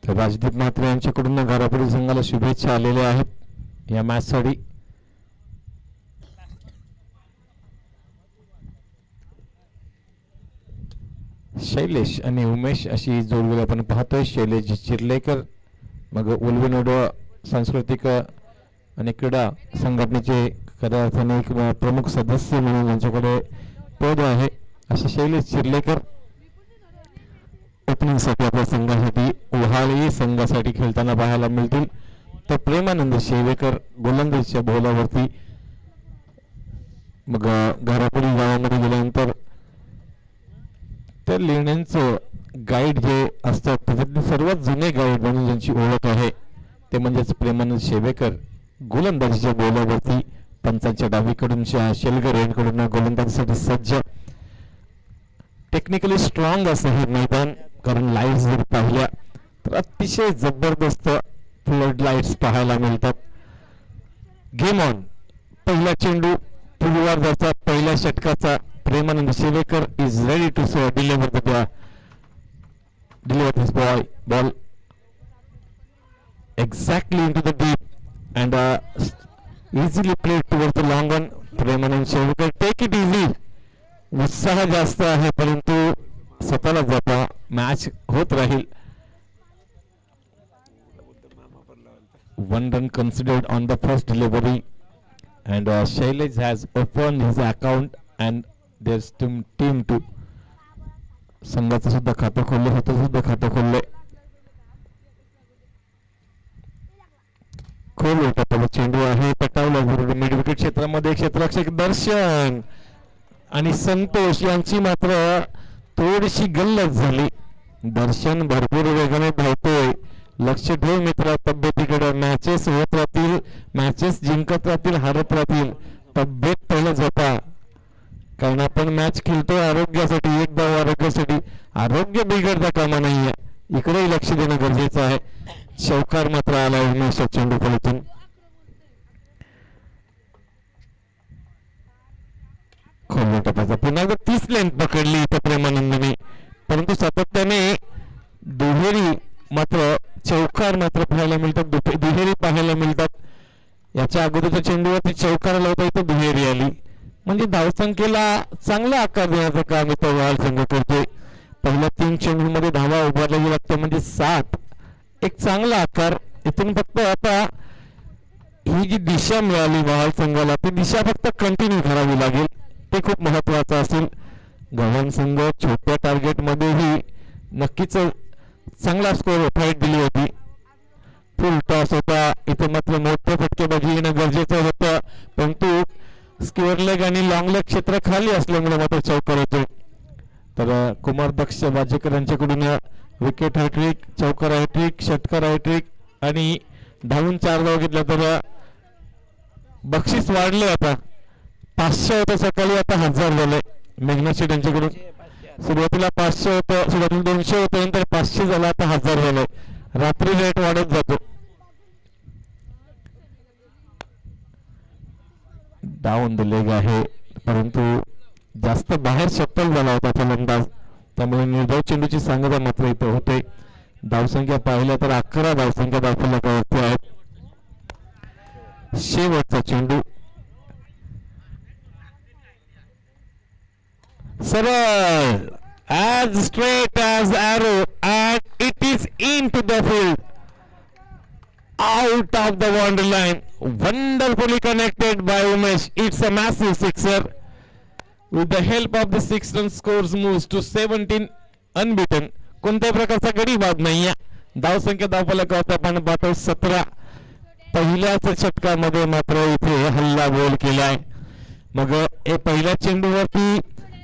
तर राजदीप म्हात्रे यांच्याकडून घारापुरी संघाला शुभेच्छा आलेल्या आहेत या मॅच साठी. शैलेश आणि उमेश अशी जोडलेली आपण पाहतोय. शैलेश चिर्लेकर मग उल्विनोड सांस्कृतिक आणि क्रीडा संघटनेचे खऱ्या अर्थाने एक प्रमुख सदस्य म्हणून यांच्याकडे पद आहे असे शैलेश चिर्लेकर ओपनिंग साठी आपल्या संघासाठी उहाळी संघासाठी खेळताना पाहायला मिळतील. तर प्रेमानंद शेवेकर गोलंदाजीच्या बोलावरती. मग घारापुरी गावामध्ये गेल्यानंतर त्या लेण्यांचं गाईड जे असतात त्याच्यातले सर्वात जुने गाईड म्हणून ज्यांची ओळख आहे ते म्हणजेच प्रेमानंद शेवेकर गोलंदाजीच्या बोलावरती. पंचांच्या डावीकडूनच्या शेलगर यांकडून गोलंदाजीसाठी सज्ज. टेक्निकली स्ट्रॉंग असं हे मैदान, कारण लाईट्स जर पाहिल्या तर अतिशय जबरदस्त फ्लड लाईट्स पाहायला मिळतात. Game on. पहिला चेंडू पूर्वार्धाचा पहिल्या षटकाचा. Premanand Shevekar is ready to deliver this ball exactly into the deep and easily played towards the long one. Premanand Shevekar take it easy. उत्साह जास्त आहे परंतु स्वतःला जपा, मॅच होत राहील. 1 run considered on the first delivery and Shailesh has opened his account and there's team to संघाचं सुद्धा खातं खोललं, स्वतःचं सुद्धा खातं खोललंय. खोल होता चेंडू आहे पटावला मिड विकेट क्षेत्रामध्ये. क्षेत्ररक्षक दर्शन आणि संतोष यांची मात्र थोडीशी गल्लत झाली. दर्शन भरपूर वेगाने धावतोय. लक्ष ठेव मित्रा तब्येतीकडे. मॅचेस होत राहतील, मॅचेस जिंकत राहतील, हारत राहतील. तब्येत पहिलं जपा, कारण आपण मॅच खेळतोय आरोग्यासाठी. एकदा आरोग्यासाठी. आरोग्य बिघडता कामा नाहीये, इकडेही लक्ष देणं गरजेचं आहे. चौकार मात्र आला उमेश चेंडू फलतून. खोल टप्प्याचा पुन्हा 30 लेंथ पकडली इथं प्रेमानंदने, परंतु सातत्याने दुहेरी मात्र चौकार मात्र पाहायला मिळतात. दुहेरी पाहायला मिळतात. याच्या अगोदरच्या चेंडूवरती चौकार लावता इथं दुहेरी आली, म्हणजे धावसंख्येला चांगला आकार देण्याचं काम इथं वाळ संघ करतोय. पहिल्या 3 चेंडूमध्ये धावा उभारल्या गेल्या त्या म्हणजे 7. एक चांगला आकार. इथून फक्त आता ही जी दिशा मिळाली वाळ संघाला ती दिशा फक्त कंटिन्यू करावी लागेल, ते खूप महत्वाचं असेल. गव्हाण संघ छोट्या टार्गेट मध्येही नक्कीच चांगला स्कोर फाईट दिली होती. फुल टॉस होता, इथे मात्र मोठे फटकेबाजी येणं गरजेचं होतं, परंतु स्क्वेअर लेग आणि लॉंग लेग क्षेत्र खाली असल्यामुळे मात्र चौकार होतो. तर कुमार दक्ष वाजेकर यांच्याकडून विकेट हॅट्रिक, चौकार हॅट्रिक, षटकार हॅट्रिक आणि धावून 4 धावा घेतल्या. तर बक्षीस वाढले, आता 500 होतं सकाळी, आता 1000 झाले. मेघना शेठ यांच्याकडून सुरुवातीला 500 होतं, सुरुवातीला 200 होतं, नंतर 500 झालं, आता 1000 झालंय. रात्री रेट वाढत जातो. डाऊन द लेग आहे, परंतु जास्त बाहेर शट्टल झाला होता फलंदाज, त्यामुळे निर्धाव चेंडूची सांगता मात्र इथं होते. धावसंख्या पाहिल्या तर 11 धावसंख्या दाखवण्यावरती आहेत. शेवटचा चेंडू सरळ as straight as arrow and it is into the field, out of the boundary line, wonderfully connected by Umesh. It's a massive sixer. With the help of the 6 run scores moves to 17 unbeaten. कोणत्याही प्रकारचा गडी बाद नाहीये. धावसंख्या धावफलकावर आपण पाहतो 17. पहिल्याच षटकामध्ये मात्र इथे हल्ला गोल केलाय. मग हे पहिल्या चेंडूवरती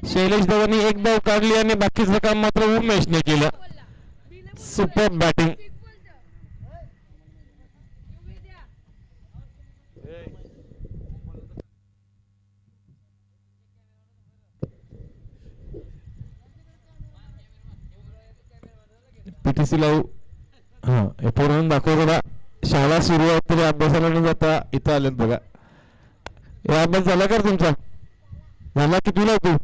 शैलेश धवननी 1 धाव काढली आणि बाकीचं काम मात्र उमेशने केलं. Super batting. पीटीसी लावू. हे पूर्ण दाखव थोडा. शाळा सुरू आहे तरी अभ्यासाला न जाता इथं आलेत बघा. हे अभ्यास झाला का तुमचा? झाला कितीला तू?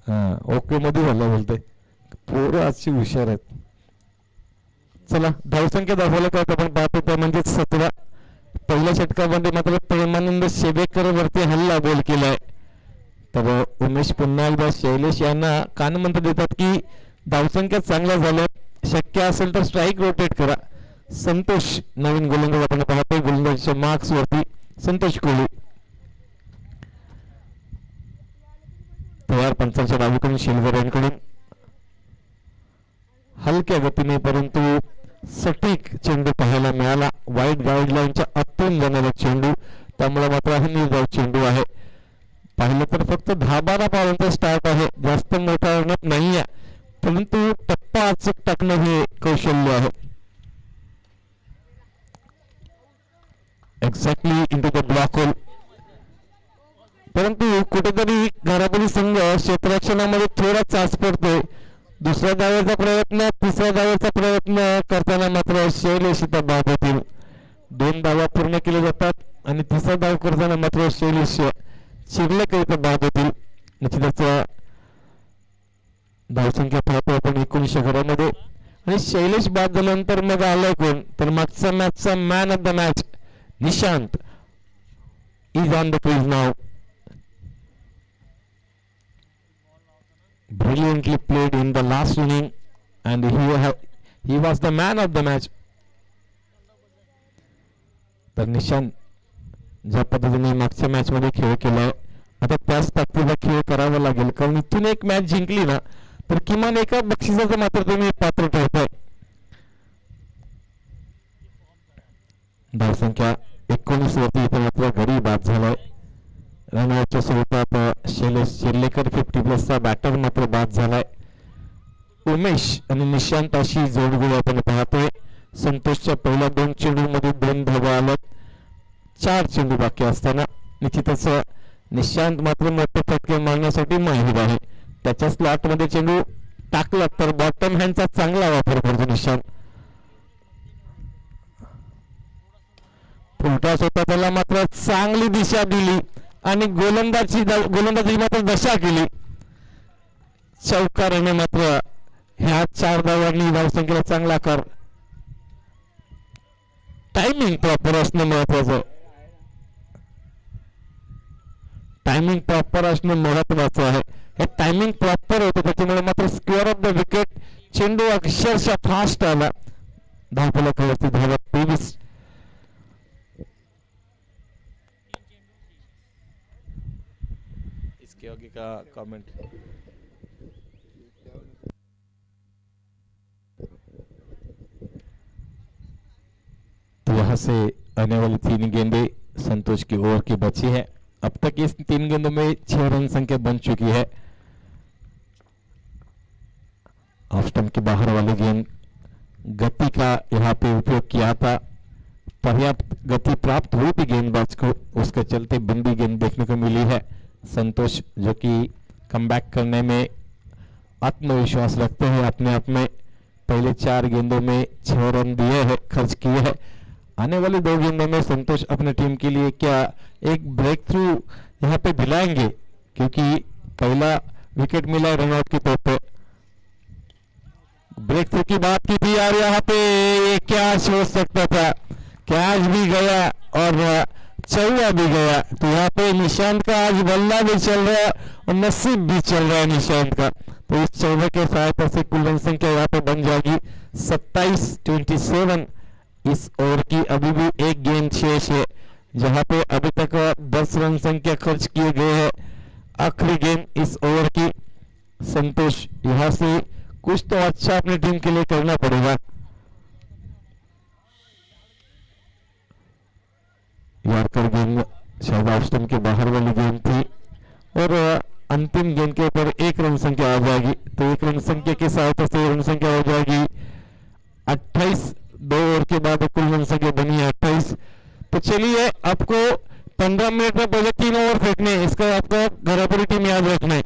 ओके मध्ये झालं बोलते. पोरं आजची हुशार आहेत. चला धावसंख्या दाखवलं का आपण पाहतो त्या म्हणजे 17. पहिल्या षटकामध्ये मात्र प्रेमानंद शेबेकर वरती हल्ला गोल केलाय. तर उमेश पुन्हा एकदा शैलेश यांना कानमंत्र देतात की धावसंख्या चांगल्या झाल्या, शक्य असेल तर स्ट्राईक रोटेट करा. संतोष नवीन गोलंदाज आपण पाहतोय. गोलंदाजच्या मार्क्स वरती संतोष कोहली. तयार पंचांच्या डावीकडून शिलगर यांकडून हलक्या गतीने परंतु सटीक चेंडू पाहायला मिळाला. वाईट गाईडलाईनच्या आतून जाणारा चेंडू, त्यामुळे मात्र हा निर्धाव चेंडू आहे. पाहिलं तर फक्त 10-12 पावांचा स्टार्ट आहे, जास्त मोठा रनअप नाही आहे, परंतु टप्पा अचूक टाकणं हे कौशल्य आहे. Exactly into the block hole. परंतु कुठेतरी घरापुरी संघ क्षेत्ररक्षणामध्ये थोडा चाच पडतोय. दुसऱ्या धावेचा प्रयत्न, तिसऱ्या धावेचा प्रयत्न करताना मात्र शैलेश इथं बाद होतील. 2 धावा पूर्ण केले जातात आणि तिसरा धाव करताना मात्र शैलेश चिरलेकर इथं बाद होतील. निश्चितच धावसंख्या पाहतो आपण 19 घरामध्ये आणि शैलेश बाद झाल्यानंतर मग आलाय कोण, तर मागच्या मॅचचा man of the match Nishant is on the crease नाव. Brilliantly played in the last inning and he was the man of the match. तर निशांत ज्या पद्धतीने मागच्या मॅच मध्ये खेळ केलाय, आता त्याच ताकदीचा खेळ करावा लागेल, कारण इथून एक मॅच जिंकली ना तर किमान एका बक्षिसाचं मात्र तुम्ही पात्र ठरताय. धावसंख्या 19 वरती इथे मात्र घरी बाद झालाय. रनआउटच्या स्वरूपात शैलेश चिर्लेकर 50+ बॅटर मात्र बाद झालाय. उमेश आणि निशांत अशी जोडगोळ आपण पाहतोय. संतोषच्या पहिल्या 2 चेंडूमध्ये 2 धावा आल्यात, 4 चेंडू बाकी असताना. निश्चितच निशांत मात्र मोठे फटके मारण्यासाठी माहिर आहे. त्याच्या स्लॉटमध्ये चेंडू टाकला तर बॉटम हँडचा चांगला वापर करतो निशांत. फुलटॉस होता, त्याला मात्र चांगली दिशा दिली आणि गोलंदाजी मात्र दशा केली. चौकाराने मात्र ह्या 4 धावांनी धावसंख्येला चांगला आकार. टायमिंग प्रॉपर असणं महत्वाचं, टायमिंग प्रॉपर असणं महत्वाचं आहे. हे टायमिंग प्रॉपर होतं, त्याच्यामुळे मात्र स्क्वेअर ऑफ द विकेट चेंडू अक्षरशः फास्ट आला. धावफलकावरती धावा 23. योगी का कमेंट. तो यहाँ से आने वाली 3 गेंदें संतोष की ओवर की बची है. अब तक इस 3 गेंदों में 6 रन संख्या बन चुकी है. ऑफ स्टंप के बाहर वाली गेंद, गति का यहाँ पे उपयोग किया था, पर्याप्त गति प्राप्त हुई थी गेंदबाज को, उसके चलते बंदी गेंद देखने को मिली है. संतोष जो कि कमबैक करने में आत्मविश्वास रखते हैं अपने आप में, पहले 4 गेंदों में 6 रन दिए हैं, खर्च किए हैं. आने वाली 2 गेंदों में संतोष अपने टीम के लिए क्या एक ब्रेक थ्रू यहाँ पे दिलाएंगे, क्योंकि पहला विकेट मिला है रनआउट की तौर पे. ब्रेक थ्रू की बात की थी यार, यहाँ पे ये क्या सोच सकता था. कैच भी गया और चौका भी गया. तो यहाँ पे निशांत का आज बल्ला भी चल रहा है और नसीब भी चल रहा है निशांत का. तो इस चौके के सहायता से कुल रन संख्या यहाँ पे बन जाएगी 27-27. इस ओवर की अभी भी एक गेंद शेष है, जहाँ पे अभी तक 10 रन संख्या खर्च किए गए हैं. आखिरी गेंद इस ओवर की. संतोष यहाँ से कुछ तो अच्छा अपनी टीम के लिए करना पड़ेगा. यॉर्कर गेंद शायद ऑफ स्टंप के बाहर वाली गेंद थी और अंतिम गेंद के ऊपर 1 रन संख्या आ जाएगी. तो 1 रन संख्या की सहायता से रन संख्या हो जाएगी 28. 2 ओवर के बाद कुल रन संख्या बनी है 28. तो चलिए, आपको 15 मिनट में पहले 3 ओवर फेंकने, इसका आपका घरापुरी टीम याद रखना है.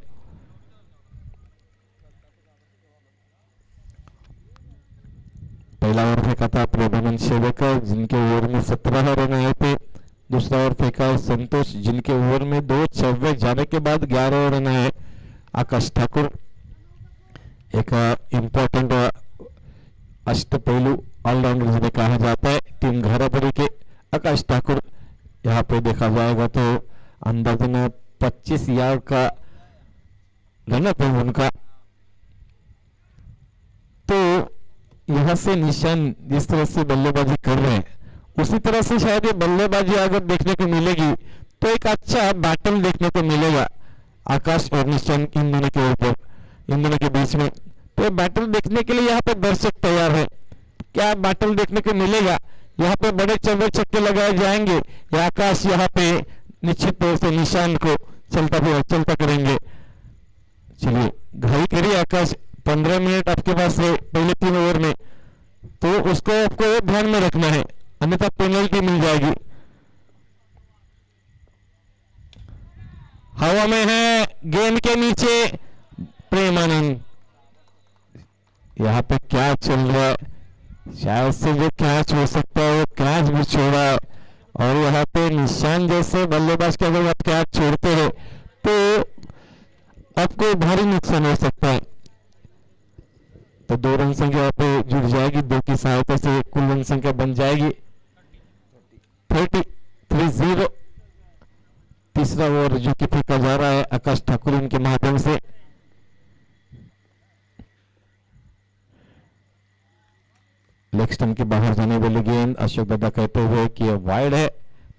पहला ओवर फेंका था प्रेमानंद शेवेकर, जिनके ओवर में 17 रन आए थे. दूसरा ओवर फेंका संतोष, जिनके ओवर में 2 छक्के जाने के बाद 11 रन आए. आकाश ठाकुर, एक इम्पोर्टेंट अष्टपहलू ऑलराउंडर जिन्हें कहा जाता है टीम घारापुरी के आकाश ठाकुर। यहाँ पे देखा जाएगा तो अंदाजन 25 यार्ड का रनअप है उनका। तो यहाँ से निशान जिस तरह से बल्लेबाजी कर रहे हैं उसी तरह से शायद ये बल्लेबाजी अगर देखने को मिलेगी तो एक अच्छा बैटल देखने को मिलेगा आकाश और निशान इन दोनों के ऊपर, इन दोनों के बीच में। तो बैटल देखने के लिए यहाँ पे दर्शक तैयार है। क्या बैटल देखने को मिलेगा? यहाँ पे बड़े चौबे छक्के लगाए जाएंगे या आकाश यहाँ पे निश्चित तौर से निशान को चलता करेंगे। चलिए घड़ी करिए आकाश, 15 मिनट आपके पास है पहले 3 ओवर में, तो उसको आपको ध्यान में रखना है, अन्यथा पेनल्टी मिल जाएगी। हवा में है, गेंद के नीचे प्रेमानंद। यहाँ पे क्या चल रहा है? शायद से जो कैच हो सकता है वो कैच भी छोड़ा है, और यहाँ पे निशान जैसे बल्लेबाज के अगर आप कैच छोड़ते हैं तो आपको भारी नुकसान हो सकता है। तो 2 रन संख्या यहाँ पे जुड़ जाएगी, 2 की सहायता से कुल रन संख्या बन जाएगी 30। तीसरा ओवर जो कि फेंका जा रहा है आकाश ठाकुर इनके माध्यम से। लेग स्टंप के बाहर जाने वाली गेंद अशोक दादा कहते हुए कि वाइड है,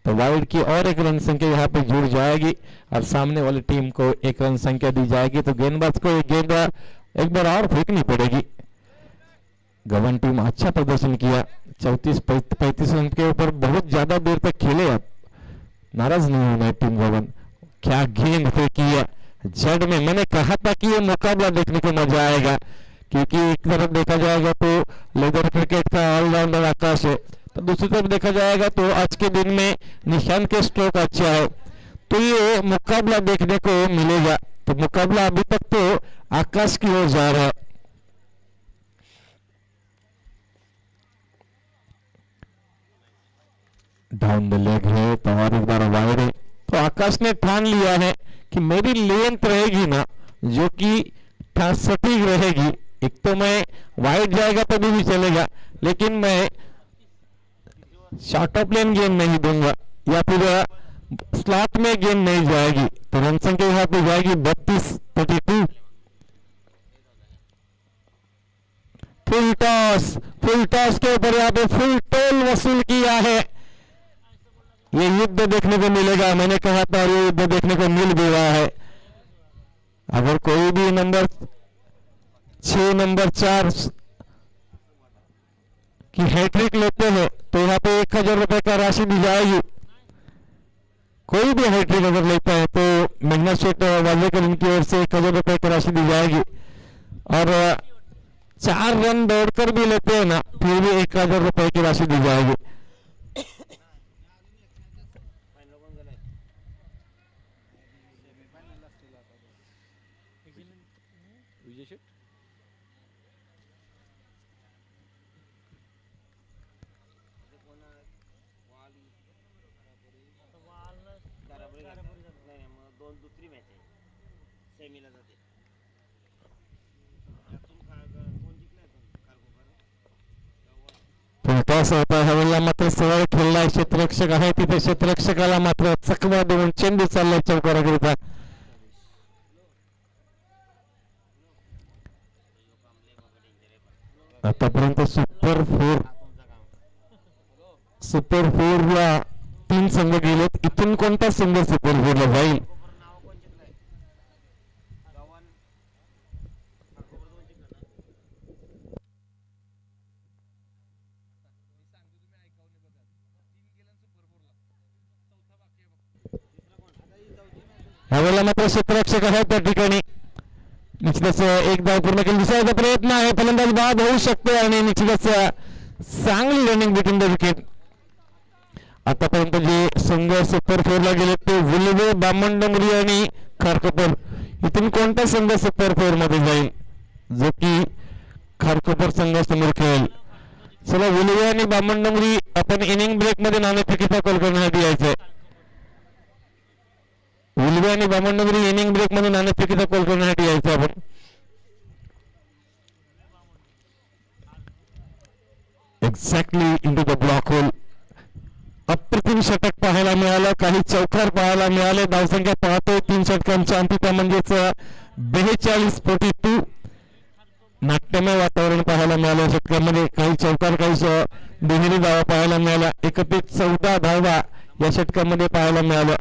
तो वाइड की और एक रन संख्या यहाँ पे जुड़ जाएगी और सामने वाली टीम को 1 रन संख्या दी जाएगी। तो गेंदबाज को गेंद एक बार और फेंकनी पड़ेगी। गवन टीम अच्छा प्रदर्शन किया, 34-35 रन के ऊपर बहुत ज्यादा देर तक खेले। आप नाराज नहीं होना टीम गवन। क्या गेंद फेंकी है जड़ में। मैंने कहा था कि ये मुकाबला देखने को मजा आएगा, क्योंकि एक तरफ देखा जाएगा तो लेदर क्रिकेट का ऑलराउंडर आकाश है, तो दूसरी तरफ देखा जाएगा तो आज के दिन में निशान के स्ट्रोक अच्छा है, तो ये मुकाबला देखने को मिलेगा। तो मुकाबला अभी तक तो आकाश की ओर जा रहा है। डाउन द लेग है तो और एक बार वाइड है, तो आकाश ने ठान लिया है कि मेरी लेंथ रहेगी ना जो कि सटीक रहेगी, एक तो मैं वाइड जाएगा तभी भी चलेगा, लेकिन मैं शॉर्ट ऑफ लेन गेंद नहीं दूंगा या फिर स्लॉट में गेंद नहीं जाएगी। तो रन संख्या यहाँ पे जाएगी 32-32। फुल टॉस के ऊपर यहाँ पे फुल टोल वसूल किया है। ये युद्ध देखने को मिलेगा, मैंने कहा था, और ये युद्ध देखने को मिल भी रहा है। अगर कोई भी नंबर 6 नंबर 4 की हैट्रिक लेते हैं तो यहाँ पे 1000 रुपए का राशि दी जाएगी। कोई भी हैट्रिक अगर लेता है तो मेघना शेठ वाजेकर इनकी ओर से 1000 रुपए की राशि दी जाएगी, और 4 रन दौड़कर भी लेते हैं ना फिर भी 1000 रुपए की राशि दी जाएगी। टॉस होता है, हवेला मात्र सरळ खेळला, क्षेत्ररक्षक आहे तिथे क्षेत्ररक्षकाला मात्र चकवा देऊन चेंडू चाललाय चौकाराकरिता। आतापर्यंत सुपर 4 ला 3 संघ गेलेत, इथून कोणता संघ सुपर 4 ला जाईल? यावेळेला मात्र क्षेत्ररक्षक आहे त्या ठिकाणी। निश्चितच एक धाव पूर्ण केली, दुसऱ्याचा प्रयत्न आहे, फलंदाज बाद होऊ शकते आणि निश्चितच चांगली रनिंग बिटवीन द विकेट। आतापर्यंत जे संघ सुपर 4 ला गेले ते विलवे, बामणडोंगरी आणि खारकोपर, इथून कोणता संघ सुपर 4 मध्ये जाईल जो की खारकोपर संघ समोर खेळेल? चला विलवे आणि बामणडोंगरी, आपण इनिंग ब्रेक मध्ये नाणेफेकीचा कॉल करण्यासाठी यायचंय। उलवे आणि बामणनगरी इनिंग ब्रेक मध्ये नाणेफेकीचा कॉल करण्यासाठी यायचं आपण. Exactly into the block hole. अप्रतिम षटक पाहायला मिळालं, काही चौकार पाहायला मिळाले. धावसंख्या पाहतोय 3 षटकांच्या अंती, त्या म्हणजेच 42-42. नाट्यमय वातावरण पाहायला मिळालं षटकांमध्ये. काही चौकार, काही दुहेरी धावा पाहायला मिळाल्या. एकत्रित 14 धावा या षटकांमध्ये पाहायला मिळाल्या.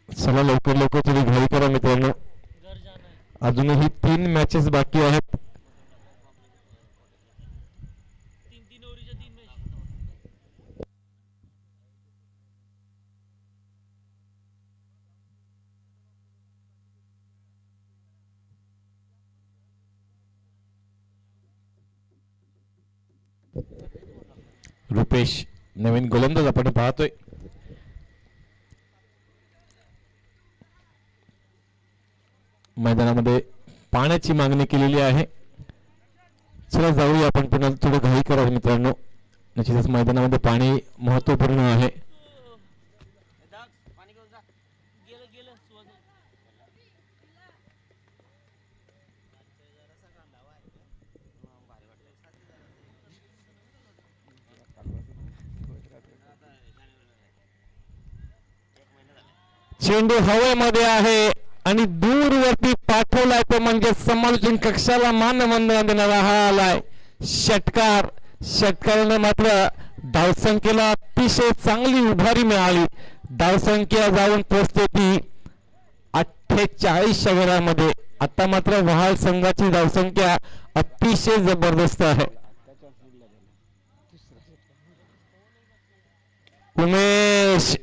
चला लवकर लवकर थोडी घाई करा मित्रांनो, अजूनही 3 मॅचेस बाकी आहेत. रुपेश नवीन गोलंदाज आपण पाहतोय. मैदानामध्ये पाण्याची मागणी केलेली आहे. चला जाऊया आपण, पुन्हा थोडं घाई करा मित्रांनो. निश्चितच मैदानामध्ये पाणी महत्वपूर्ण आहे. चेंडू हवेमध्ये आहे आणि दूरवरती पाठवलाय, तो म्हणजे समालोचन कक्षाला मानवंदना देणारा हा आलाय षटकार. षटकाराने मात्र धावसंख्येला अतिशय चांगली उभारी मिळाली. धावसंख्या जाऊन पोहोचते ती 48 घरामध्ये. आता मात्र वहाल संघाची धावसंख्या अतिशय जबरदस्त आहे. उमेश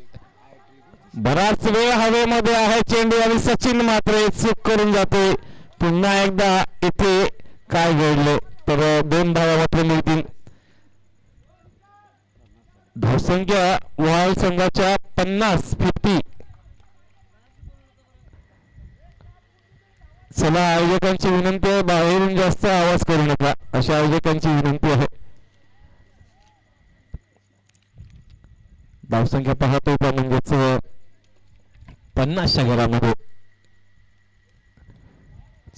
बराच वेळ हवेमध्ये आहे चेंडू आणि सचिन मात्र चूक करून जाते. पुन्हा एकदा इथे काय घडले तर 2 धावा मात्र मिळतील. धावसंख्या वहाल संघाच्या 50. चला आयोजकांची विनंती आहे, बाहेरून जास्त आवाज करू नका, अशा आयोजकांची विनंती आहे. धावसंख्या पाहतो का म्हणजेच 50च्या घरामध्ये.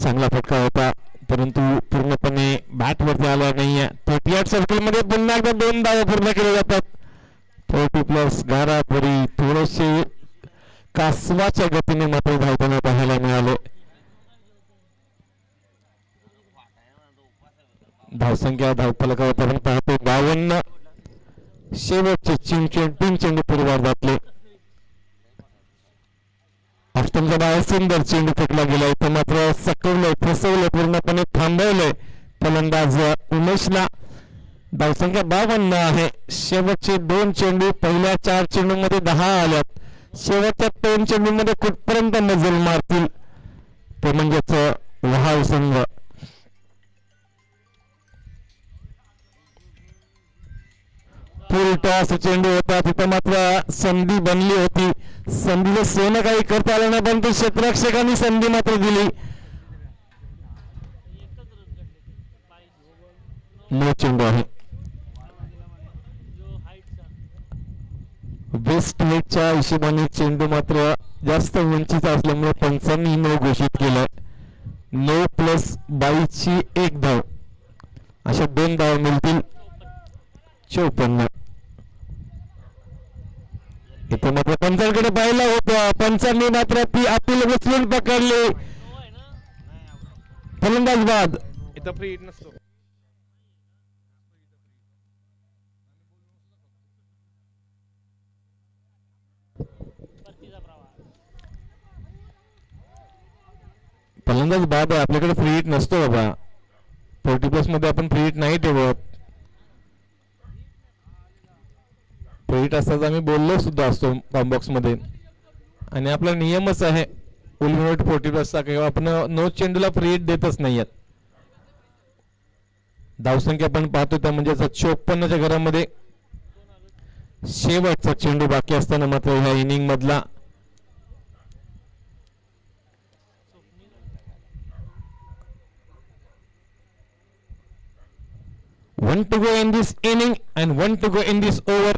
चांगला फटका होता परंतु पूर्णपणे बॅट वरती आला नाहीये. 38 सर्कल मध्ये पुन्हा एकदा 2 धावा पूर्ण केले जातात. 40+ गारापुरी थोडेसे कासवाच्या गतीने मात्र धावताना पाहायला मिळाले. धावसंख्या धावफलकावर आपण पाहतो 52. शेवटचे 3 चेंडू पूर्वार्धातले. ऑस्ट्रेलियाच्या बाहेर सुंदर चेंडू फेकला गेला, इथं मात्र सकवलंय, फसवलंय, पूर्णपणे थांबवलंय फलंदाज उमेशला. धावसंख्या 52 आहे. शेवटचे 2 चेंडू, पहिल्या 4 चेंडू मध्ये 10 आल्यात. शेवटच्या 2 चेंडू मध्ये कुठपर्यंत मजल मारतील ते म्हणजेच वहाल संघ. फुल टॉस चेंडू होता, तिथं मात्र संधी बनली होती. संधीचं सोनं काही करता आलं नाही, परंतु क्षेत्ररक्षकांनी संधी मात्र दिली. नो चेंडू आहे. वेस्ट हाईटच्या हिशोबाने चेंडू मात्र जास्त उंचीचा असल्यामुळे पंचांनी नो घोषित केलाय. 9+22ची 1 धाव, अशा 2 धाव मिळतील. 54. इथे मात्र पंचांकडे पाहिलं होतं, पंचांनी मात्र ती अपील उचलून पकडली. फलंदाज बाद. इथं फ्री हिट नसतो. फलंदाज बाद आहे, आपल्याकडे फ्री हिट नसतो बाबा. 40+ मध्ये आपण फ्री हिट नाही ठेवत. फ्री हिट असताच आम्ही बोललो सुद्धा असतो बॉक्स मध्ये, आणि आपला नियमच आहे उलट 40+चा किंवा आपण नो चेंडूला फ्री हिट देतच नाहीयेत. धावसंख्या आपण पाहतो त्या म्हणजे 54च्या घरामध्ये. शेवटचा चेंडू बाकी असताना मात्र ह्या इनिंग मधला 1 to go in this inning and 1 to go in this over.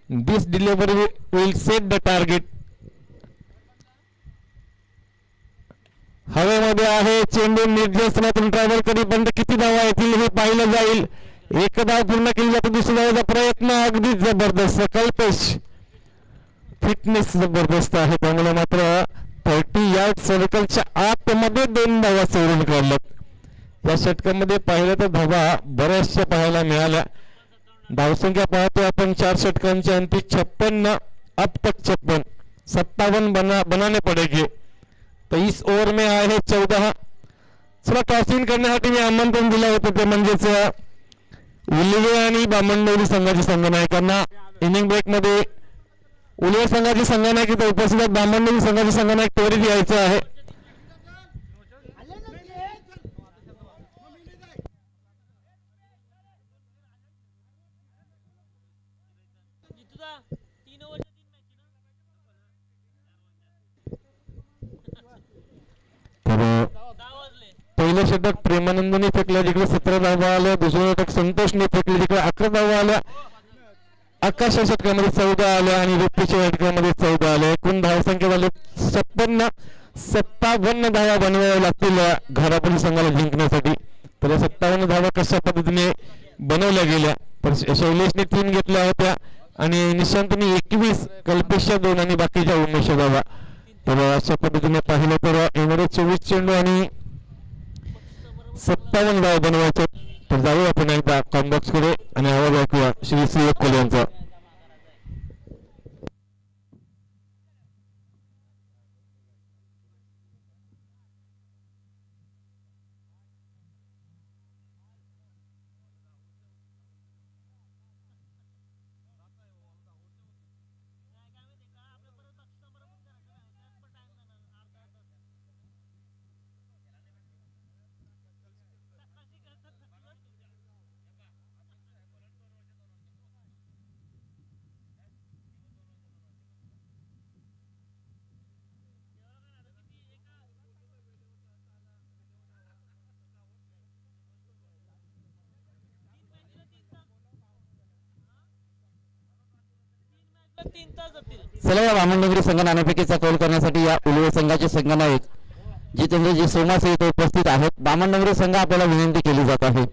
This delivery will set the target. हवेमध्ये आहे चेंडू निर्देशनातून ट्रॅव्हल करीपर्यंत किती धावा येतील हे पाहिलं जाईल. एक धाव पूर्ण केली जाते, दुसऱ्या धावाचा प्रयत्न अगदीच जबरदस्त. कल्पेश फिटनेस जबरदस्त आहे, त्यामुळे मात्र 30 यार्ड सर्कलच्या आतमध्ये 2 धावा सोडून काढल्यात. या षटकामध्ये पाहिलं तर धावा बऱ्याचशा पाहायला मिळाल्या. धावसंख्या पाहतो आपण 4 षटकांच्या अंती 56 अब तक 56 57 बनाने पडेगे. तो इस ओव्हर में आए हैं 14. चला टॉसिंग करण्यासाठी मी आमंत्रण दिलं होतं ते म्हणजेच उल्वे आणि बामणडोली संघाच्या संघनायकांना. इनिंग ब्रेक मध्ये उल्वे संघाचे संघनायक इथे उपस्थित आहेत, बामणडोली संघाचे संघनायक त्वरित यायचं आहे. पहिलं षटक प्रेमानंदने फेकलं, जिकडे 17 धावा आल्या. दुसरं षटक संतोषने फेकले, जिकडे 11 धावा आल्या. आकाश षटकामध्ये 14 आल्या आणि रुपीच्या षटकामध्ये 14 आल्या. एकूण धावसंख्या झाली 57 धावा बनवाव्या लागतील घारापुरी संघाला जिंकण्यासाठी. तर या 57 धावा कशा पद्धतीने बनवल्या गेल्या तर शैलेशने 3 घेतल्या होत्या आणि निशांतने 21, कल्पेशच्या 2 आणि बाकीच्या 19 धावा. तर अशा पद्धतीने पाहिलं तर येणारे 24 चेंडू आणि 57 धावा बनवायचे. तर जाऊया आपण एकदा कॉम्बॉक्स कडे आणि आवाज ऐकूया श्री श्री कोले यांचा. चला या बामणडोंगरी संघ नाणेफेकीचा कौल करण्यासाठी या उल्वे संघाचे संघनायक जितेंद्रजी सोमासे इथे उपस्थित आहेत. बामणडोंगरी संघ आपल्याला विनंती केली जात आहे.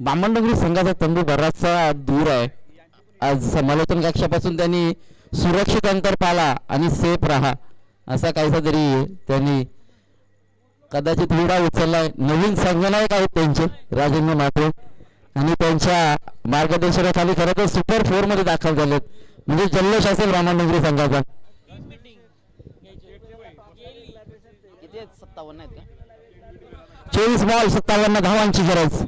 बामणडोंगरी संघाचा तंबू बराचसा दूर आहे. आज समालोचन कक्षापासून त्यांनी सुरक्षित अंतर पाळा आणि सेफ राहा असा काहीसा तरी त्यांनी कदाचित विडा उचललाय. नवीन संघनायक आहेत त्यांचे राजेंद्र मात्रे आणि त्यांच्या मार्गदर्शनाखाली खरं तर सुपर 4 मध्ये दाखल झालेत. म्हणजे जल्लोष असेल बामणडोंगरी संघाचा. 24 बॉल 57 धावांची गरज.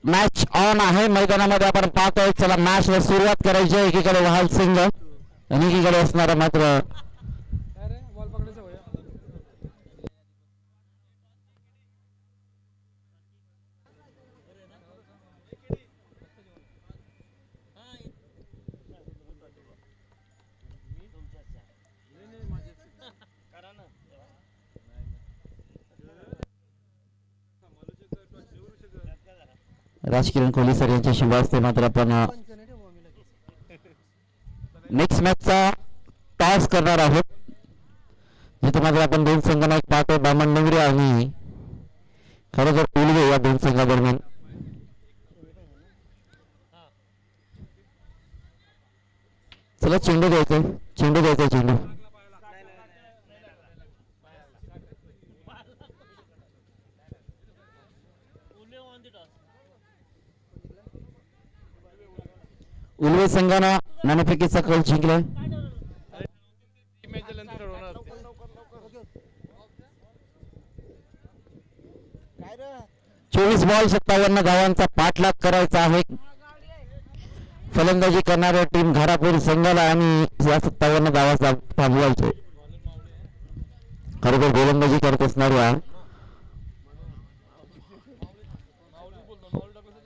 मॅच ऑन आहे मैदानामध्ये आपण पाहतोय. चला मॅचला सुरुवात करायची आहे. एकीकडे वहाल सिंग आणि एकीकडे असणारा मात्र राजकिरण कोहली सर यांच्या शिवास्ते मात्र आपण नेक्स्ट मॅचचा टॉस करणार आहोत. जे तुम्हाला मात्र आपण दोन संघांना एक पाहतो, बामणडोंगरी आणि खरोखर उलवे या दोन संघादरम्यान. चला चेंडू द्यायचंय, चेंडू द्यायचंय, चेंडू. उलवे संघानं नाणेफेकीचा कल जिंकलाय. 24 बॉल 57 धावांचा पाठलाग करायचा आहे फलंदाजी करणाऱ्या टीम घारापुरी संघाला आणि या 57 धावा थांबवायचे. खरोखर गोलंदाजी करत असणाऱ्या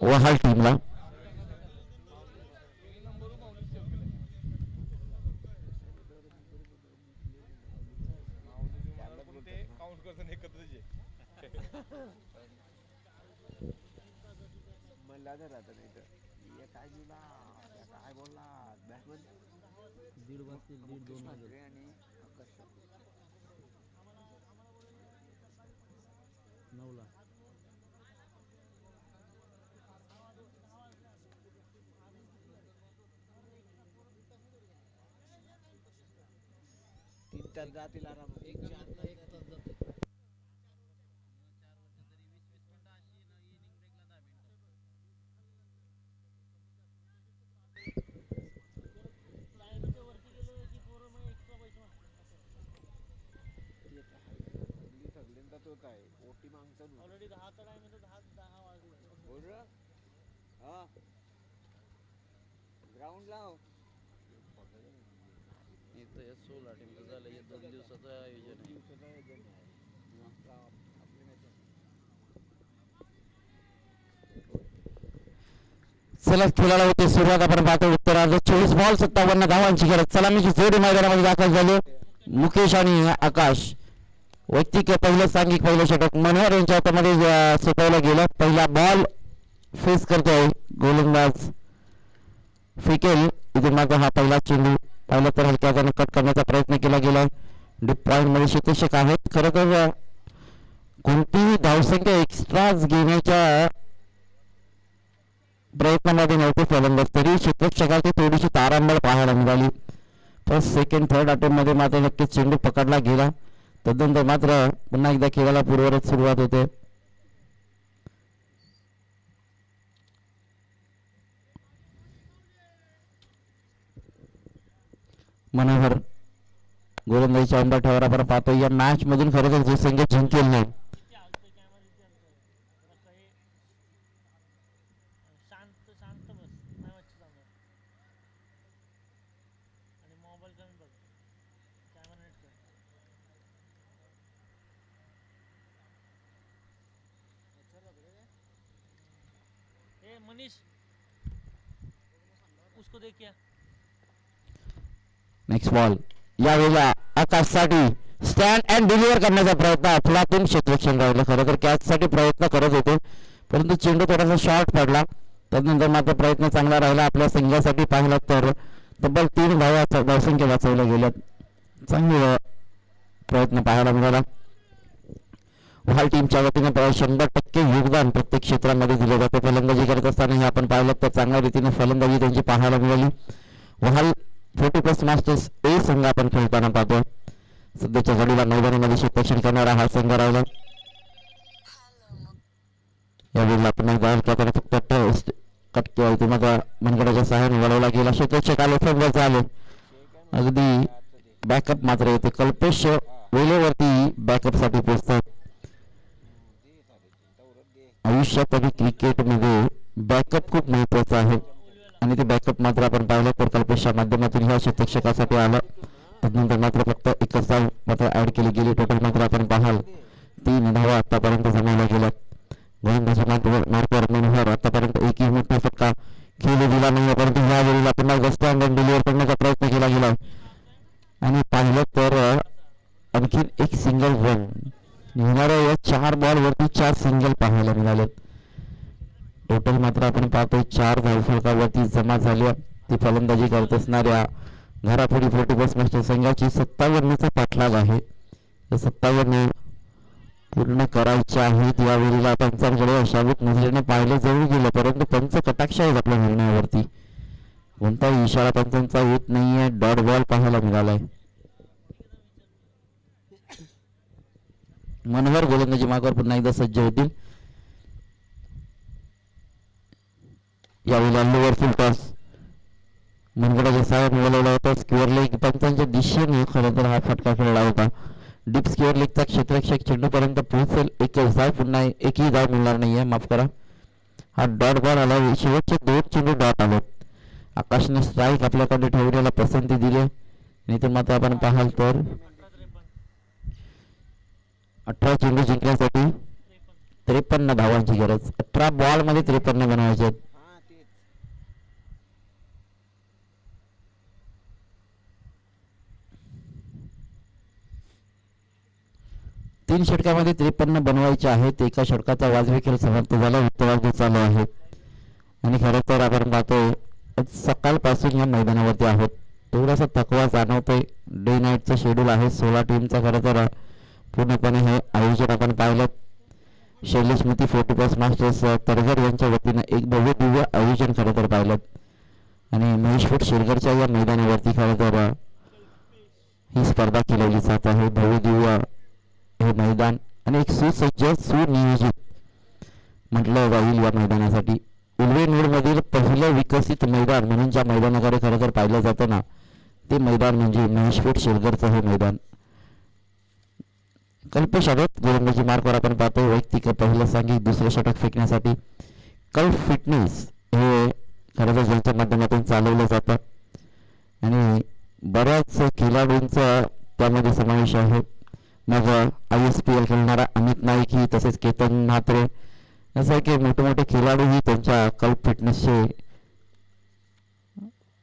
वहाल टीमला जातील आराम. ग्राउंड लाव. 16 टीमचं झालं, 2 दिवसाचं आयोजन आहे. चला खेळाला होते सुरुवात. आपण पाहतो उत्तरार्ध 24 बॉल 57 धावांची गरज. सलामीची जोडी मैदानामध्ये दाखल झाली. मुकेश आणि आकाश वैयक्तिक पहिलं सांघिक पहिलं षटक मनोहर यांच्या हातामध्ये सुटवलं गेलं. पहिला बॉल फेस करतोय गोलंदाज फेकेल. इथून मात्र हा पहिला चेंडू पाहिलं तर हलक्या हाताने कट करण्याचा प्रयत्न केला गेला. डीप पॉइंट मध्ये क्षेत्ररक्षक आहेत. खरं तर कोणतीही धावसंख्या एक्स्ट्राच घेण्याच्या प्रयत्नामध्ये नव्हते फलंदाज, तरी क्षेत्ररक्षकाची थोडीशी तारांबळ पाहायला मिळाली. फर्स्ट सेकंड थर्ड अटेम्प्ट मध्ये मात्र नक्कीच चेंडू पकडला गेला. तदनंतर मात्र पुन्हा एकदा खेळाला पूर्ववत सुरुवात होते. मनोहर गोलंदाजीच्या अंबरठ्यावर आपण पाहतो. या मॅच मधून खरोखर जो संघ जिंकेल नाही मनीष उसको देखिए. नेक्स्ट बॉल यावेळेला आकाशसाठी स्टँड अँड डिलिव्हर करण्याचा प्रयत्न अफलातून क्षेत्ररक्षण राहिलं. खरं तर कॅच साठी प्रयत्न करत होते, परंतु चेंडू थोडासा शॉर्ट पडला. त्यानंतर मात्र प्रयत्न चांगला राहिला आपल्या संघासाठी. पाहिला तर तब्बल 3 धावसंख्या वाचवल्या गेल्या. चांगला प्रयत्न पाहायला मिळाला. वहाल टीमच्या वतीने 100% योगदान प्रत्येक क्षेत्रामध्ये दिले जाते. फलंदाजी करत असताना हे आपण पाहिलं तर चांगल्या रीतीने फलंदाजी त्यांची पाहायला मिळाली. वहाल 40+ मास्टर्स ए संघ आपण खेळताना पाहतो. सध्याच्या घडीला मैदानामध्ये क्षेत्ररक्षण करणारा हा संघ राहिला. यावेळी आपण फक्त मनगडाच्या सहाय्याने वळवला गेला. क्षेत्ररक्षक आले, फंबल आले. अगदी बॅकअप मात्र येते. कल्पेश वेळेवरती बॅकअप साठी पोहोचतात. आयुष्यात आणि क्रिकेटमध्ये बॅकअप खूप महत्वाचा आहे आणि ते बॅकअप मात्र आपण पाहिलं तर कल्पेशच्या माध्यमातून ह्या क्षेत्ररक्षकासाठी आलं. त्यानंतर मात्र फक्त एकच धाव मात्र ऍड केली गेली. टोटल मात्र आपण पाहाल 3 धावा आतापर्यंत जमावल्या गेल्या. गोलंदाजी मार्कवर मनोहर आतापर्यंत एकही मोठा फटका खेळू दिला नाही, परंतु ह्या वेळेला पुन्हा स्टँड अँड डिलिव्हर करण्याचा प्रयत्न केला गेला आणि पाहिलं तर आणखी एक सिंगल रन येणाऱ्या या 4 बॉल वरती 4 सिंगल पाहायला मिळाले. टोटल मात्र आपण पाहतोय 4 धावफलकावरती जमा झाल्या. ती फलंदाजी करत असणाऱ्या घारापुरी 40+ मास्टर संघाची 57चा पाठलाग आहे. 57 पूर्ण करायचे आहेत. यावेळेला पंचांकडे अशावेत नजरेने पाहिलं जवळ गेलं, परंतु पंच कटाक्ष आहेत आपल्या निर्णयावरती. कोणताही इशारा पंचांचा येत नाहीये. डॉट बॉल पाहायला मिळालाय. मनोहर गोलंदाजी मार्गावर पुन्हा एकदा सज्ज होतील. यावेळेला लोअर फुल टॉस मनगडाच्या साहेब बोलवला होता. स्क्वेअर लेग पंचांच्या दिशेने खरं तर हा फटका खेळला होता. डीप स्क्वेअर लेगचा क्षेत्ररक्षक चेंडूपर्यंत पोहोचेल. एकच धाव, पुन्हा एकही धाव मिळणार नाहीये, माफ करा. हा डॉट बॉल आला. शेवटचे 2 चेंडू डॉट आले. आकाशने स्ट्राईक आपल्याकडे ठेवण्याला पसंती दिली. नाही तर मात्र आपण पाहाल तर 18 चेंडू जिंकण्यासाठी 53 धावांची गरज. 18 बॉल मध्ये 53 बनवायचे आहेत. 3 षटकामध्ये 53 बनवायचे आहेत. एका षटकाचा वाजवी खेळ समाप्त झाला. उत्तरार्ध चालू आहे आणि खरं तर आपण पाहतोय सकाळपासून या मैदानावरती आहोत. थोडासा थकवा जाणवतोय. डे नाईटचं शेड्यूल आहे. 16 टीमचा खरं तर पूर्णपणे हे आयोजन आपण पाहिलं. शैलेश स्मृती 40+ मास्टर्स तरघर यांच्या वतीनं एक भव्य दिव्य आयोजन खरं तर पाहिलं आणि महेश फूट शिरगरच्या या मैदानावरती खरं तर ही स्पर्धा केलेली जात आहे. भव्य दिव्य हे मैदान आणि एक सुसज्ज सुनियोजित म्हटलं जाईल या मैदानासाठी. उल्वेनूरमधील पहिलं विकसित मैदान म्हणून ज्या मैदानाकडे खरं तर पाहिलं जातं ना, ते मैदान म्हणजे महेश फूट शिरगरचं हे मैदान. कल्पेश आदत गोलंदाजी मार्कवर आपण पाहतो. वैयक्तिक पहिलं सांघिक दुसरं षटक फेकण्यासाठी कल्प फिटनेस हे खरं तर ज्यांच्या माध्यमातून चालवलं जातं आणि बऱ्याच खेळाडूंचा त्यामध्ये समावेश आहे. मग ISPL खेळणारा अमित नाईक ही, तसेच केतन म्हात्रे यासारखे मोठे मोठे खेळाडूही त्यांच्या कल्प फिटनेसचे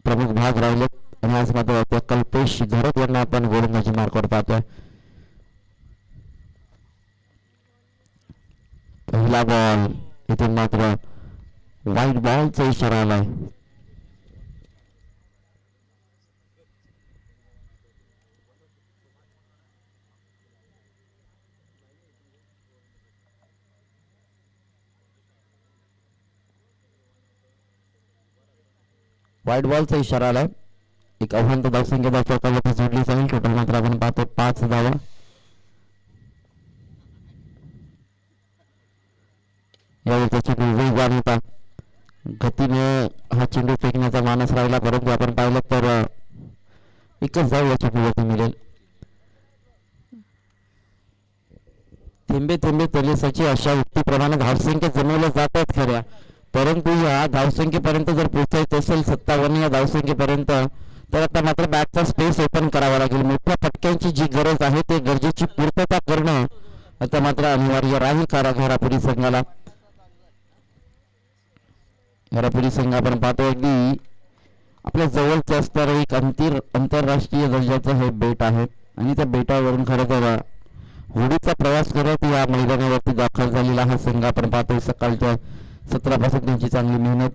प्रमुख भाग राहिलेत आणि आज मात्र त्या कल्पेश घरत यांना आपण गोलंदाजी मार्कवर पाहतोय. पहिला बॉल इथून मात्र वाईट बॉलचा इशारा आलाय. वाईट बॉलचा इशारा आलाय. एक अव्हांत धावसंख्या धावफलकावरती जोडली जाईल. टोटल मात्र आपण पाहतो 5 धावा. यावेळी चेंडू वेगवान होता. गतीने हा चेंडू फेकण्याचा मानस राहिला, परंतु आपण पाहिलं तर एकच धाव या चेंडूवरती मिळेल. थेंबे थेंबे तले सचे अशा युक्तीप्रमाणे धावसंख्या जमवल्या जातात खऱ्या, परंतु या धावसंख्येपर्यंत जर पोहोचायचं असेल 57 या धावसंख्येपर्यंत, तर आता मात्र बॅटचा स्पेस ओपन करावा लागेल. मोठ्या फटक्यांची जी गरज आहे ते गरजेची पूर्तता करणं आता मात्र अनिवार्य राहील घरापुरी संघाला. घरापुरी संघ आपण पाहतो अगदी आपल्या जवळचे असणारं एक आंतरराष्ट्रीय दर्जाचं हे बेट आहे आणि त्या बेटावरून खरं तर होडीचा प्रवास करत या मैदानावरती दाखल झालेला हा संघ आपण पाहतोय. सकाळच्या 17 पासून त्यांची चांगली मेहनत.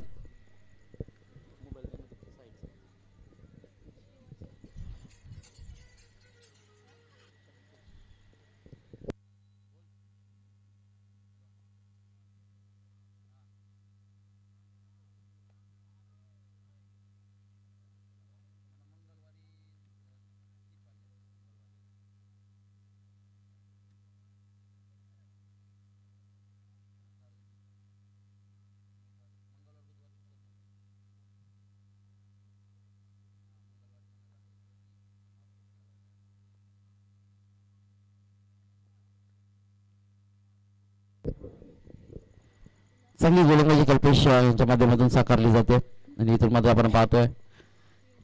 चांगली गोलंदाजी कल्पेश यांच्या माध्यमातून साकारली जाते आणि इथून मात्र आपण पाहतोय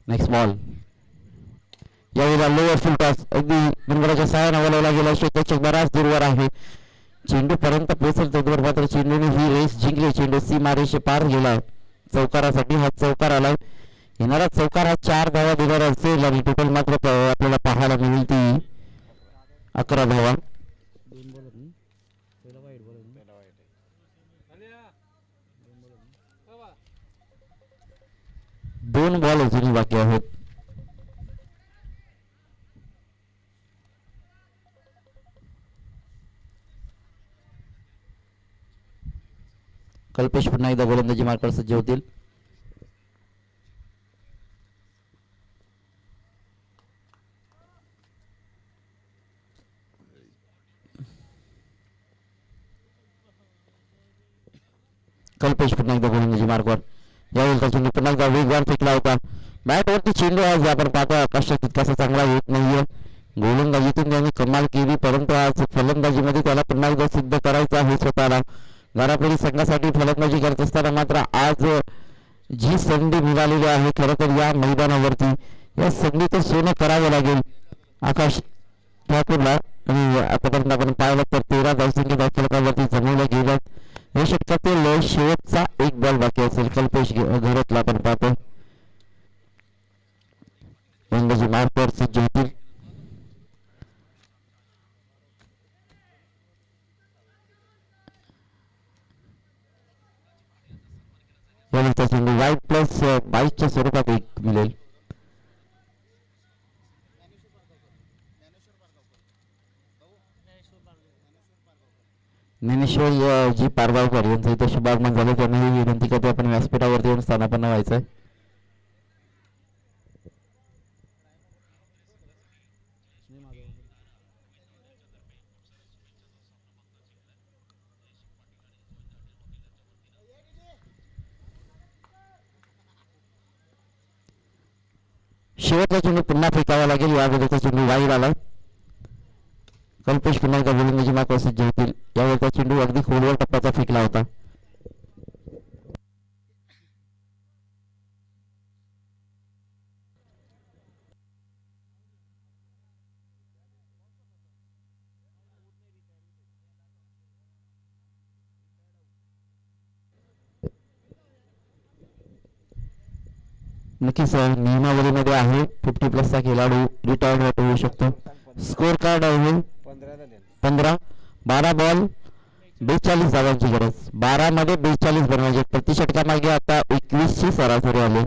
नेक्स्ट बॉल. यावेळेला लोअर फुल टॉस अगदी मनगडाच्या सहाय्याने वळवला गेला. क्षेत्ररक्षक बराच दूरवर आहे. चेंडू पर्यंत पोहोचेल तोवर मात्र चेंडूने ही रेस जिंकली. चेंडू सीमारेषे पार गेला. चौकारासाठी हा चौकार आलाय. येणारा चौकार हा 4 धावा देणार असेल आणि टोटल मात्र आपल्याला पाहायला मिळेल ती 11 धावा. 2 बॉल अजूनही बाकी आहेत. कल्पेश पुन्हा एकदा गोलंदाजी मार्कवर सज्ज होतील. कल्पेश पुन्हा एकदा गोलंदाजी मार्कवर. यावेळी त्या चेंडू पुन्हा एकदा वेगवान फेकला होता. बॅटवरती चेंडू आज आपण पाहतो आकाशात तितकासा चांगला येत नाहीये. गोलंदाजीतून त्यांनी कमाल केली, परंतु आज फलंदाजीमध्ये त्याला पुन्हा एकदा सिद्ध करायचं आहे स्वतःला. घारापुरी संघासाठी फलंदाजी करत असताना मात्र आज जी संधी मिळालेली आहे खरं तर या मैदानावरती, या संधीचं सोनं करावं लागेल आकाश ठाकूरला. आणि आतापर्यंत आपण पाहिलं तर 13 धावसंख्या धावफलकावरती जमवल्या गेल्यात. या षटकातील शेवटचा एक बॉल बाकी असेल. कल्पेश घरतला आपण पाहतो गोलंदाजी मार्कवर सज्ज होतील. यानंतर चेंडू वाईट प्लस 22च्या स्वरूपात एक मिळेल. ज्ञानेश्वर जी पारगावकर यांचं इथं शुभागमन झालं, त्यांना ही विनंती करते आपण व्यासपीठावरती येऊन स्थानापन्न व्हायचं आहे. शेवटचा चेंडू पुन्हा फेकावा लागेल. या अगोदरचा चेंडू वाईड आला. कल्पेश पुन्हा एकदा गोलंदाजी मार्कवर सज्ज होतील. यावेळी चेंडू अगदी खोलवर टप्प्याचा फेकला होता. नक्कीच नियमावलीमध्ये आहे 50+ चा खेळाडू रिटायर्ड होऊ शकतो. स्कोर कार्ड आहे 15. 12 बॉल 42 धावांची गरज. 12 मध्ये 42 बनवायचे. प्रति षटकामागे आता 21 ची सरासरी आली.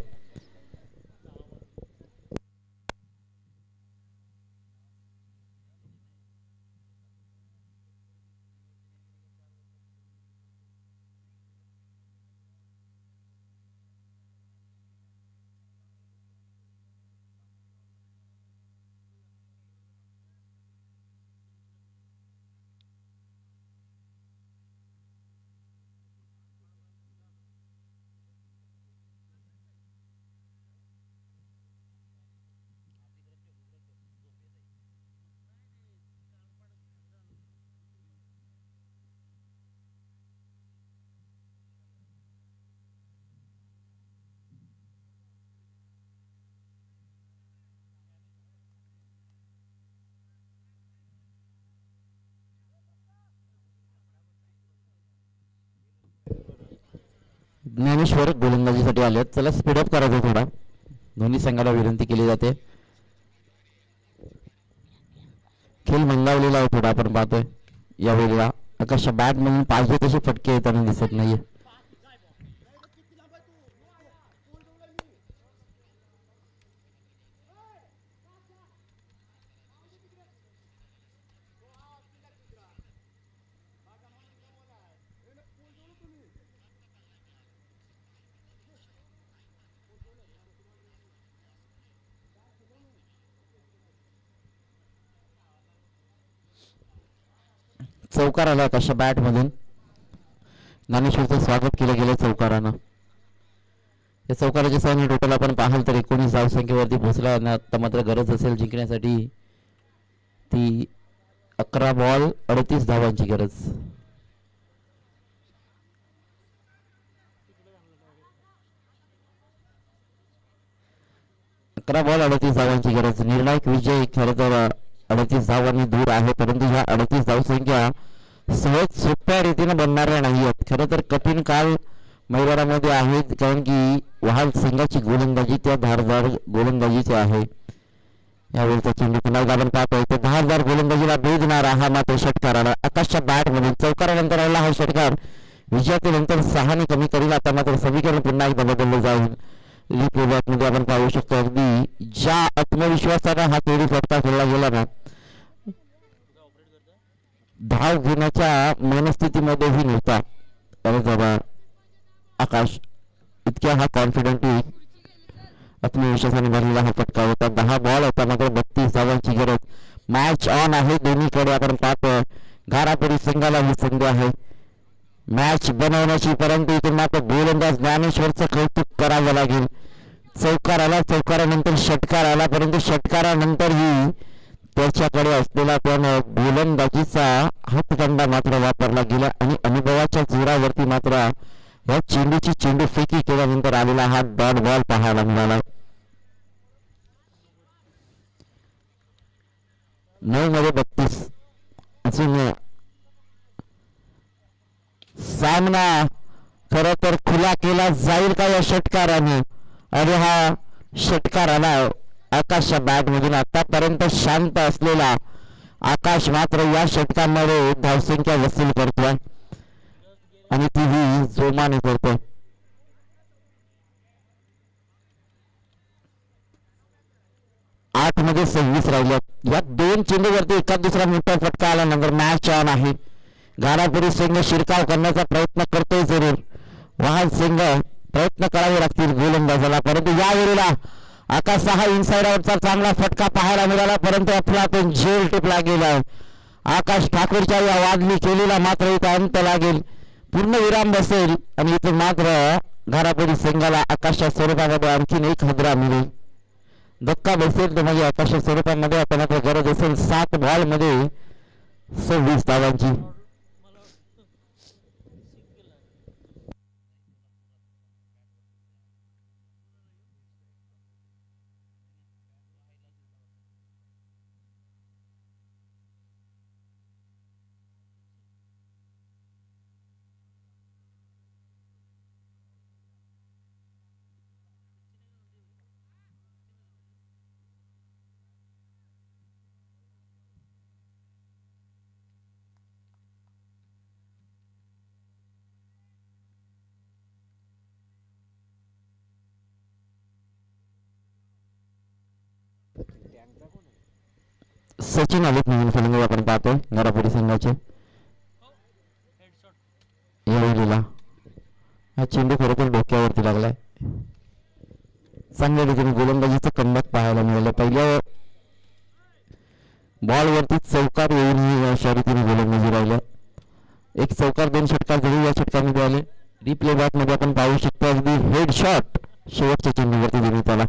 ज्ञानेश्वर गोलंदाजीसाठी आले. चला स्पीडअप करायचं थोडा. दोन्ही संघाला विनंती केली जाते. खेळ मंगावलेला आहे थोडा आपण पाहतोय. यावेळेला आकाश बॅट म्हणून पाहिजे तसे फटके येताना दिसत नाहीये. चौकार आला कशा बॅट मधून. ज्ञानेश्वरचं स्वागत केलं गेलं चौकारानं. या चौकाराच्या सहाय्याने टोटल आपण पाहाल तर 19 धावसंख्येवरती पोहोचला. आणि आता मात्र गरज असेल जिंकण्यासाठी ती 11 बॉल 38 धावांची गरज. अकरा बॉल 38 धावांची गरज. निर्णायक विजय खरं तर 38 धावांनी दूर आहे, परंतु ह्या 38 धावसंख्या सहज सोप्या रीतीने बनणाऱ्या नाही आहेत. खरं तर कठीण काळ मैदानामध्ये आहेत, कारण की वहाल संघाची गोलंदाजी त्या धारदार गोलंदाजीची आहे. यावेळीचा चेंडू पुन्हा आपण पाहतोय तर धारदार गोलंदाजीला भेदणारा हा मात्र षटकार आला आकाशच्या बॅट मधून. चौकारानंतर आला हा षटकार विजयानंतर 6 ने कमी करील. आता मात्र समीकरण पुन्हा एकदा बदललं जाईल. मध्ये आपण पाहू शकतो अगदी ज्या आत्मविश्वासाने हा खेळी फटका खेळला गेला ना, धाव घेण्याच्या मनस्थितीमध्येही नव्हता. अरे बाबा आकाश इतक्या हा कॉन्फिडंटली आत्मविश्वासाने भरलेला हा फटका होता. 10 बॉल होता मात्र 32 धावांची गरज. मॅच ऑन आहे दोन्हीकडे आपण पाहतोय. घारापुरी संघाला ही संधी आहे मॅच बनवण्याची, परंतु इथून मात्र गोलंदाज ज्ञानेश्वरचं कौतुक करावं लागेल. चौकार आला, चौकारानंतर षटकार आला, परंतु षटकारानंतरही त्याच्याकडे असलेला पण गोलंदाजीचा हातखंडा मात्र वापरला गेला आणि अनुभवाच्या जोरावरती मात्र या चेंडूची चेंडू फेकी केल्यानंतर आलेला हा डॉट बॉल पाहायला मिळाला. 9 मध्ये 32. अजून सामना खर तर खुला केला जाईल का या षटकाराने. अरे हा षटकार आला आकाशच्या बॅट मधून. आतापर्यंत शांत असलेला आकाश मात्र या षटकामध्ये धावसंख्या वसूल करतोय आणि तीही जोमाने करतोय. आठ मध्ये 26 राहिल्यात. या 2 चेंडूवरती एका दुसरा मोठा फटका आल्यानंतर मॅच ऑन आहे. घारापुरी संघ शिरकाव करण्याचा प्रयत्न करतोय जरूर. वाहन संघ प्रयत्न करावे लागतील गोलंदाजाला, परंतु यावेळेला आकाशचा इनसाइडरचा चांगला फटका पाहायला मिळाला, परंतु अफलातून झेल टिपला गेला. आकाश ठाकूरच्या या वादली केलेला मात्र इथं अंत लागेल, पूर्ण विराम बसेल आणि इथं मात्र घारापुरी संघाला आकाशच्या स्वरूपामध्ये आणखीन एक हदरा मिळेल. धक्का बसेल तर म्हणजे आकाशच्या स्वरूपामध्ये आता मात्र गरज असेल 7 बॉल मध्ये 26 धावांची. सचिन आलेत नवीन फलंदाज आपण पाहतोय घारापुरी संघाचे. यावेळेला हा चेंडू खरोखर डोक्यावरती लागलाय. चांगल्या रीतीने गोलंदाजीचं कमबॅक पाहायला मिळालं. पहिल्या बॉलवरती चौकार येऊनही अशा रीतीने गोलंदाजी राहिल्या. एक चौकार 2 षटकार जरी या षटकामध्ये आले. रिप्ले बॅट मध्ये आपण पाहू शकतो अगदी हेड शॉट शेवटच्या चेंडूवरती देण्यात आला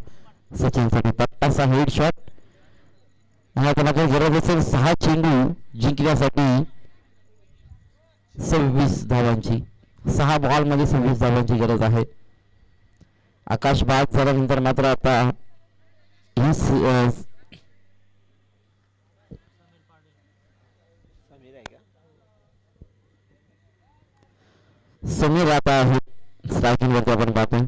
सचिनसाठी. पट्टाचा हेड शॉट आणि आता मात्र गरज असेल 6 चेंडू जिंकण्यासाठी 26 धावांची. 6 बॉल मध्ये 26 धावांची गरज आहे. आकाश बाद झाल्यानंतर मात्र आता ही समीर आता आहे स्ट्रायकिंग वरती आपण पाहतोय.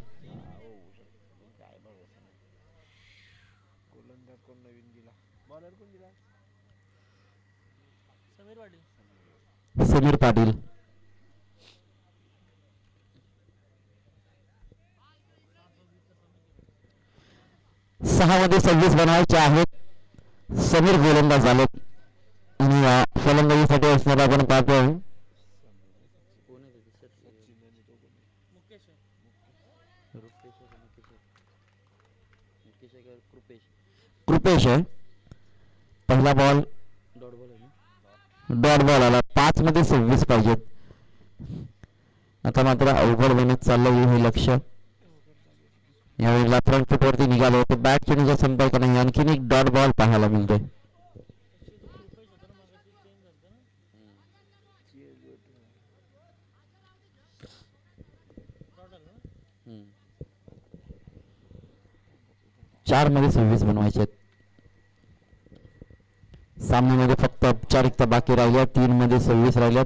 समीर पाटील. सहा मध्ये 26 बनवायचे आहेत. समीर गोलंदाज झालेत आणि फलंदाजीसाठी असणारा आपण पाहतोय कृपेश आहे. पहिला बॉल डॉट बॉल आला. 5 मध्ये 26 पाहिजेत. आता मात्र अवघड बनत चाललं हे लक्ष. यावेळेला फ्रंट फुटवरती निघालो तर बॅट चेंडूचा संपर्क नाही. आणखीन एक डॉट बॉल पाहायला मिळतोय. चार मध्ये 26 बनवायचे आहेत. सामन्यामध्ये फक्त औपचारिकता बाकी राहिल्या. 3 मध्ये 26 राहिल्यात.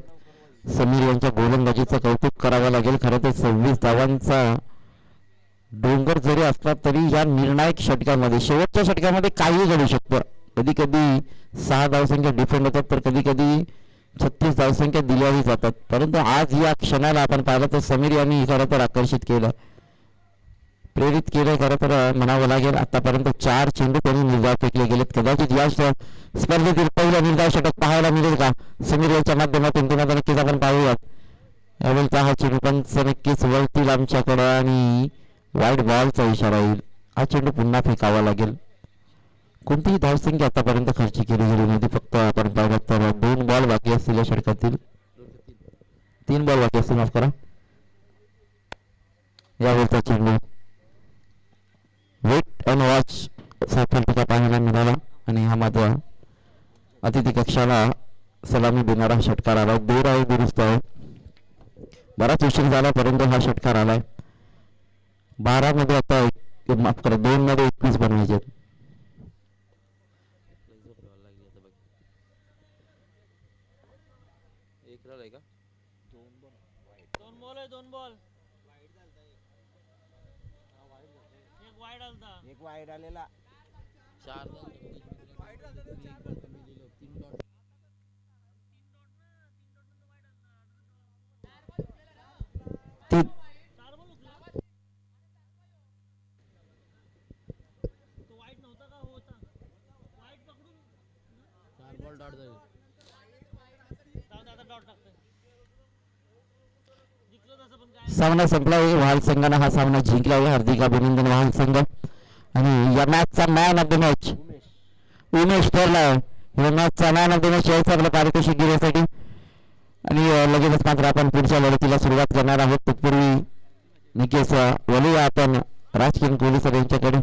समीर यांच्या गोलंदाजीचं कौतुक करावं लागेल. खरं तर 26 धावांचा डोंगर जरी असला तरी या निर्णायक षटकामध्ये शेवटच्या षटकामध्ये काही घडू शकतं. कधी कधी 6 धावसंख्या डिफेंड होतात तर कधी कधी 36 धावसंख्या दिल्याही जातात. परंतु आज या क्षणाला आपण पाहिलं तर समीर यांनी खरं तर आकर्षित केलं, प्रेरित केलं खरं तर म्हणावं लागेल. आतापर्यंत 4 चेंडू त्यांनी निर्धाव फेकले गेलेत. कदाचित या स्पर्धेतील पहिला निर्धाव षटक पाहायला मिळेल का समीर यांच्या माध्यमातून तुम्हाला नक्कीच आपण पाहूयात. यावेळेचा हा चेंडू पंच नक्कीच वळतील आमच्याकडं आणि वाईट बॉलचा इशारा येईल. हा चेंडू पुन्हा फेकावा लागेल. कोणतीही धावसंख्या आतापर्यंत खर्च केली गेली नव्हती. फक्त आपण पाहिलं तर 2 बॉल बाकी असतील या षटकातील. 3 बॉल बाकी असतील, माफ करा. यावेळेचा चेंडू वेट अँड वॉच साफल्यता पाहायला मिळाला आणि हा मात्र अतिथी कक्षाला सलामी देणारा षटकार आलाय. दूर आहे, दुरुस्त आहे. बराच उशीर झाला परंतु हा षटकार आलाय. 12 मध्ये आता माफ करा 2 मध्ये 21 बनवायचे. झोप यावं लागली आता बघ. एक रन आहे का? दोन बॉल आहे, 2 बॉल. एक वाईड आलता. एक वाईट आलेला. 4 रन ती 4 बॉल उचला. तो वाईड नव्हता का? होता. वाईड पकडून 4 बॉल डॉट झाले. जाऊन आता डॉट टाकतोय. जिंकलो तसं पण काय. सामना संपला आहे. वाहल संघाने हा सामना जिंकला आहे. हार्दिक अभिनंदन वाहल संघ. आणि या मॅचचा man of the match Umesh ठरला आहे. या मॅचचा मॅन ऑफ द मॅच यायचं आपलं पारितोषिक घेण्यासाठी. आणि लगेचच मात्र आपण पुढच्या लढतीला सुरुवात करणार आहोत. तत्पूर्वी नक्कीच वळूया आपण राजकिरण कोहली सर यांच्याकडे.